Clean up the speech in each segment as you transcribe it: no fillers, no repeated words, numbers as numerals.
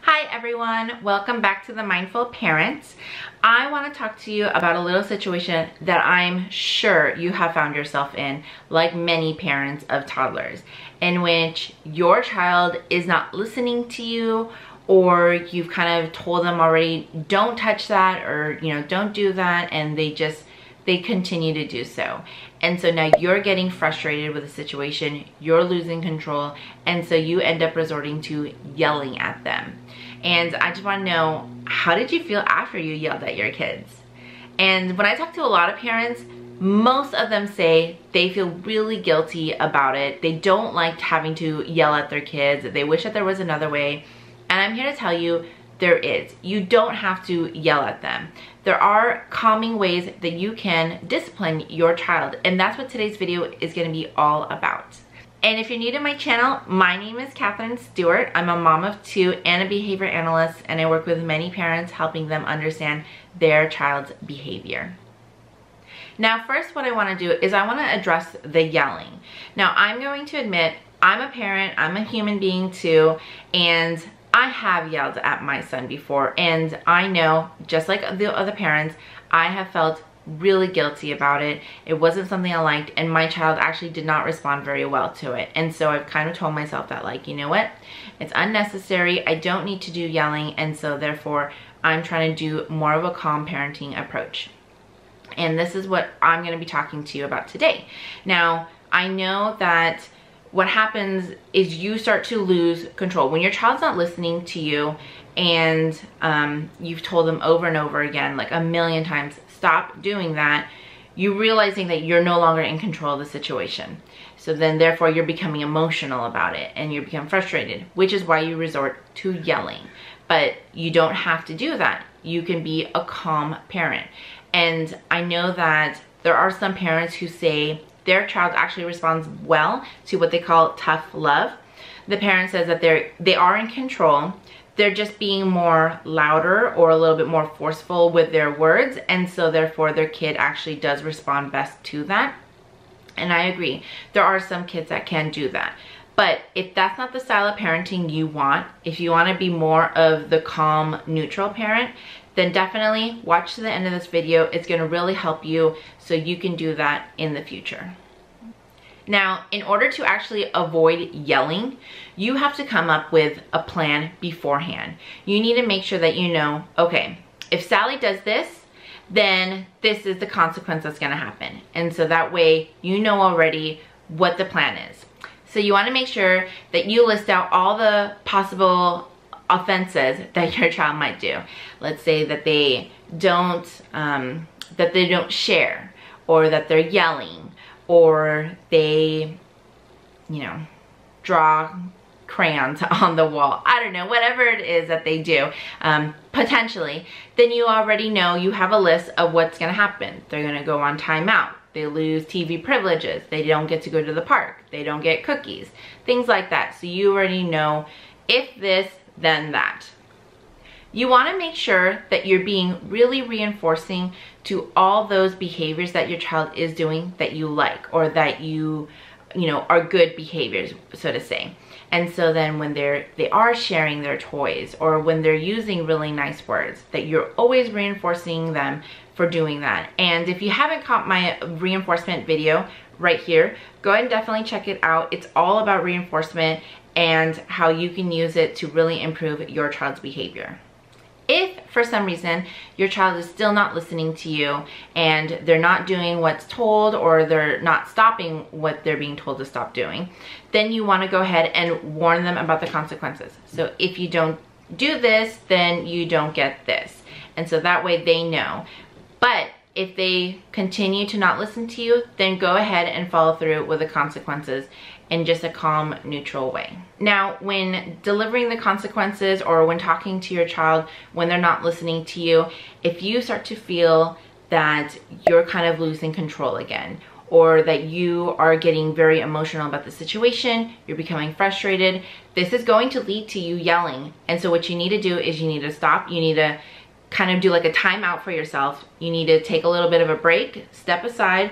Hi everyone, welcome back to the Mindful Parents. I want to talk to you about a little situation that I'm sure you have found yourself in, like many parents of toddlers, in which your child is not listening to you, or you've kind of told them already, don't touch that, or don't do that, and they continue to do so. And so now you're getting frustrated with the situation, you're losing control, and so you end up resorting to yelling at them. And I just want to know, how did you feel after you yelled at your kids? And when I talk to a lot of parents, most of them say they feel really guilty about it. They don't like having to yell at their kids. They wish that there was another way. And I'm here to tell you, there is. You don't have to yell at them. There are calming ways that you can discipline your child, and that's what today's video is going to be all about. And if you're new to my channel, my name is Katherine Stewart. I'm a mom of two and a behavior analyst, and I work with many parents helping them understand their child's behavior. Now, first, what I want to do is I want to address the yelling. Now, I'm going to admit, I'm a parent, I'm a human being too, and I have yelled at my son before, and I know, just like the other parents, I have felt really guilty about it. It wasn't something I liked, and my child actually did not respond very well to it. And so I've kind of told myself that, like, you know what? It's unnecessary. I don't need to do yelling, and so therefore I'm trying to do more of a calm parenting approach. And this is what I'm going to be talking to you about today. Now, I know that what happens is you start to lose control. When your child's not listening to you and you've told them over and over again, like a million times, stop doing that, you're realizing that you're no longer in control of the situation. So then therefore you're becoming emotional about it and you become frustrated, which is why you resort to yelling. But you don't have to do that. You can be a calm parent. And I know that there are some parents who say their child actually responds well to what they call tough love. The parent says that they are in control. They're just being more louder or a little bit more forceful with their words, and so therefore their kid actually does respond best to that. And I agree, there are some kids that can do that. But if that's not the style of parenting you want, if you want to be more of the calm, neutral parent, then definitely watch to the end of this video. It's going to really help you so you can do that in the future. Now, in order to actually avoid yelling, you have to come up with a plan beforehand. You need to make sure that you know, okay, if Sally does this, then this is the consequence that's going to happen. And so that way you know already what the plan is. So you want to make sure that you list out all the possible offenses that your child might do. Let's say that they don't share, or that they're yelling, or they, draw crayons on the wall. I don't know, whatever it is that they do, potentially, then you already know, you have a list of what's gonna happen. They're gonna go on timeout. They lose TV privileges. They don't get to go to the park. They don't get cookies, things like that. So you already know, if this, then that. You want to make sure that you're being really reinforcing to all those behaviors that your child is doing that you like, or that you are good behaviors, so to say. And so then when they are sharing their toys, or when they're using really nice words, that you're always reinforcing them for doing that. And if you haven't caught my reinforcement video right here, go ahead and definitely check it out. It's all about reinforcement and how you can use it to really improve your child's behavior. If for some reason your child is still not listening to you and they're not doing what's told, or they're not stopping what they're being told to stop doing, then you want to go ahead and warn them about the consequences. So if you don't do this, then you don't get this. And so that way they know. But if they continue to not listen to you, then go ahead and follow through with the consequences in just a calm, neutral way. Now, when delivering the consequences, or when talking to your child when they're not listening to you, if you start to feel that you're kind of losing control again, or that you are getting very emotional about the situation, you're becoming frustrated, this is going to lead to you yelling. And so what you need to do is you need to stop. You need to kind of do like a timeout for yourself. You need to take a little bit of a break, step aside,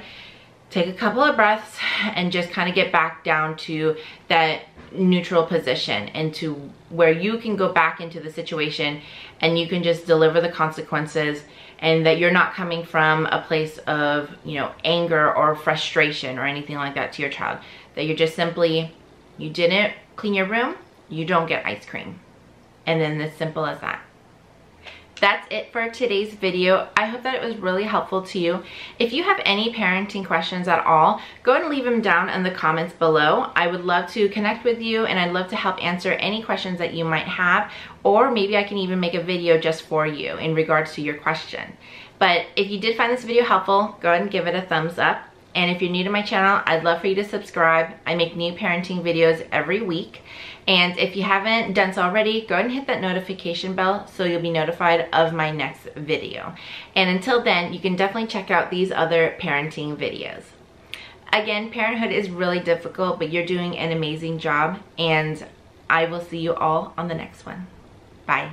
take a couple of breaths and just kind of get back down to that neutral position, into where you can go back into the situation and you can just deliver the consequences, and that you're not coming from a place of, you know, anger or frustration or anything like that to your child. That you're just simply, you didn't clean your room, you don't get ice cream. And then as simple as that. That's it for today's video. I hope that it was really helpful to you. If you have any parenting questions at all, go ahead and leave them down in the comments below. I would love to connect with you, and I'd love to help answer any questions that you might have, or maybe I can even make a video just for you in regards to your question. But if you did find this video helpful, go ahead and give it a thumbs up. And if you're new to my channel, I'd love for you to subscribe. I make new parenting videos every week. And if you haven't done so already, go ahead and hit that notification bell so you'll be notified of my next video. And until then, you can definitely check out these other parenting videos. Again, parenthood is really difficult, but you're doing an amazing job. And I will see you all on the next one. Bye.